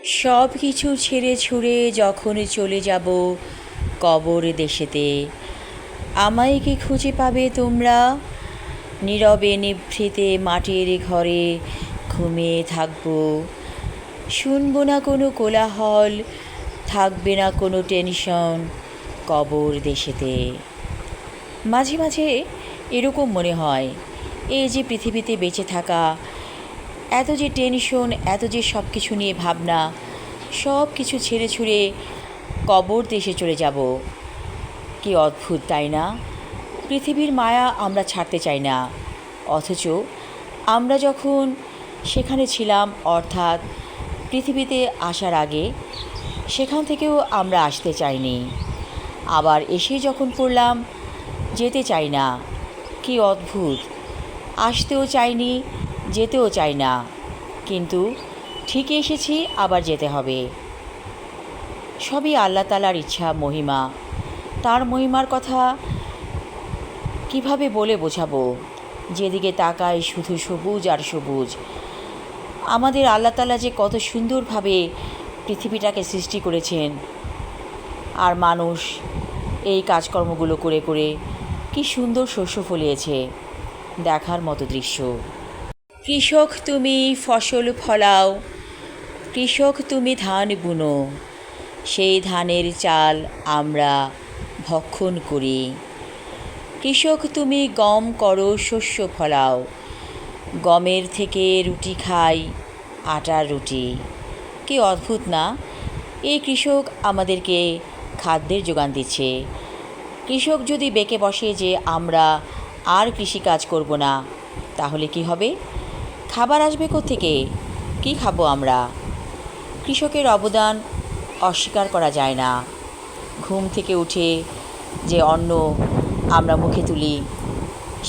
সব কিছু ছেড়ে ছুড়ে যখন চলে যাব কবর দেশেতে, আমায় কি খুঁজে পাবে তোমরা? নীরবে নিভৃতে মাটির ঘরে ঘুমিয়ে থাকবো, শুনবো না কোনো কোলাহল, থাকবে না কোনো টেনশন কবর দেশেতে। মাঝে মাঝে এরকম মনে হয়, এই যে পৃথিবীতে বেঁচে থাকা, এত যে টেনশন, এত যে সব কিছু নিয়ে ভাবনা, সব কিছু ছেড়ে ছুড়ে কবর দেশে চলে যাব। কি অদ্ভুত, তাই না? পৃথিবীর মায়া আমরা ছাড়তে চাই না, অথচ আমরা যখন সেখানে ছিলাম, অর্থাৎ পৃথিবীতে আসার আগে, সেখান থেকেও আমরা আসতে চাইনি। আবার এসে যখন পড়লাম, যেতে চাই না। কি অদ্ভুত, আসতেও চাইনি, যেতেও চাই না, কিন্তু ঠিকই এসেছি, আবার যেতে হবে। সবই আল্লাহ তাআলার ইচ্ছা, মহিমা। তার মহিমার কথা কিভাবে বলে বোঝাবো? যেদিকে তাকাই শুধু সবুজ আর সবুজ। আমাদের আল্লাহ তাআলা যে কত সুন্দরভাবে পৃথিবীটাকে সৃষ্টি করেছেন, আর মানুষ এই কাজকর্মগুলো করে করে কি সুন্দর শস্য ফলিয়েছে, দেখার মতো দৃশ্য। কৃষক তুমি ফসল ফলাও, কৃষক তুমি ধান বুনো, সেই ধানের চাল আমরা ভক্ষণ করি। কৃষক তুমি গম করো শস্য ফলাও, গমের থেকে রুটি খাই, আটার রুটি। কি অদ্ভুত না? এই কৃষক আমাদেরকে খাদ্যের যোগান দিচ্ছে। কৃষক যদি বেঁকে বসে যে আমরা আর কৃষিকাজ করব না, তাহলে কি হবে? খাবার আসবে কোত্থেকে? কি খাবো আমরা? কৃষকের অবদান অস্বীকার করা যায় না। ঘুম থেকে উঠে যে অন্ন আমরা মুখে তুলি,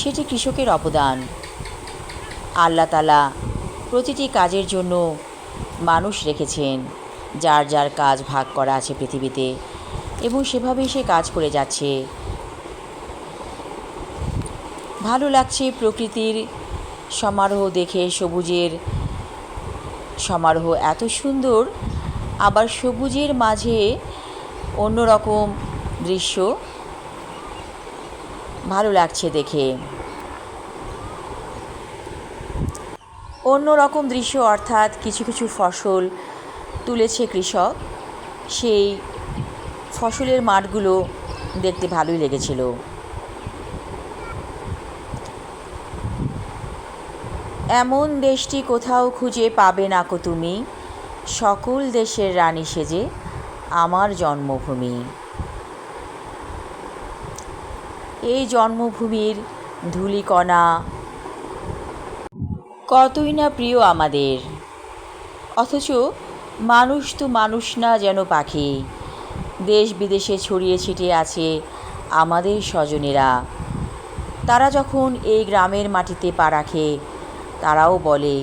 সেটি কৃষকের অবদান। আল্লাহ তাআলা প্রতিটি কাজের জন্য মানুষ রেখেছেন, যার যার কাজ ভাগ করা আছে পৃথিবীতে, এবং সেভাবেই সে কাজ করে যাচ্ছে। ভালো লাগছে প্রকৃতির সমারোহ দেখে, সবুজের সমারোহ এত সুন্দর, আবার সবুজের মাঝে অন্যরকম দৃশ্য ভালো লাগছে দেখে। অন্যরকম দৃশ্য অর্থাৎ কিছু কিছু ফসল তুলেছে কৃষক, সেই ফসলের মাঠগুলো দেখতে ভালোই লেগেছিল। এমন দেশটি কোথাও খুঁজে পাবে না কো তুমি, সকল দেশের রানী সেজে আমার জন্মভূমি। এই জন্মভূমির ধূলিকণা কতই না প্রিয় আমাদের, অথচ মানুষ তো মানুষ না, যেন পাখি। দেশ বিদেশে ছড়িয়ে ছিটিয়ে আছে আমাদের স্বজনেরা। তারা যখন এই গ্রামের মাটিতে পা রাখে, তারাও বলে,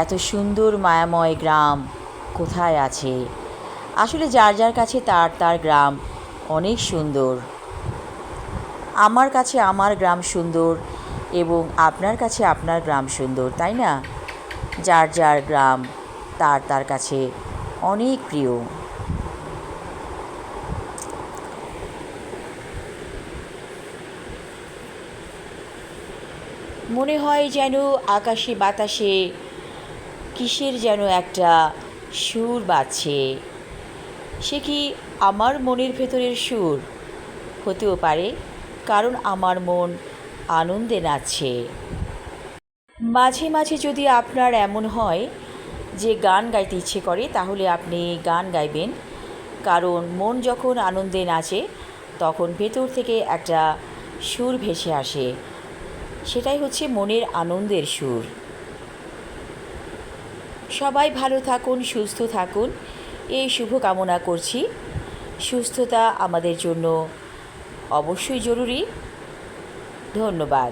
এত সুন্দর মায়াময় গ্রাম কোথায় আছে? আসলে যার যার কাছে তার তার গ্রাম অনেক সুন্দর। আমার কাছে আমার গ্রাম সুন্দর, এবং আপনার কাছে আপনার গ্রাম সুন্দর, তাই না? যার যার গ্রাম তার তার কাছে অনেক প্রিয়। মনে হয় যেন আকাশে বাতাসে কিসের যেন একটা সুর বাজছে। সে কি আমার মনের ভেতরের সুর? হতেও পারে, কারণ আমার মন আনন্দে নাচছে। মাঝে মাঝে যদি আপনার এমন হয় যে গান গাইতে ইচ্ছে করে, তাহলে আপনি গান গাইবেন, কারণ মন যখন আনন্দে নাচে তখন ভেতর থেকে একটা সুর ভেসে আসে, সেটাই হচ্ছে মনের আনন্দের সুর। সবাই ভালো থাকুন, সুস্থ থাকুন, এই শুভ কামনা করছি। সুস্থতা আমাদের জন্য অবশ্যই জরুরি। ধন্যবাদ।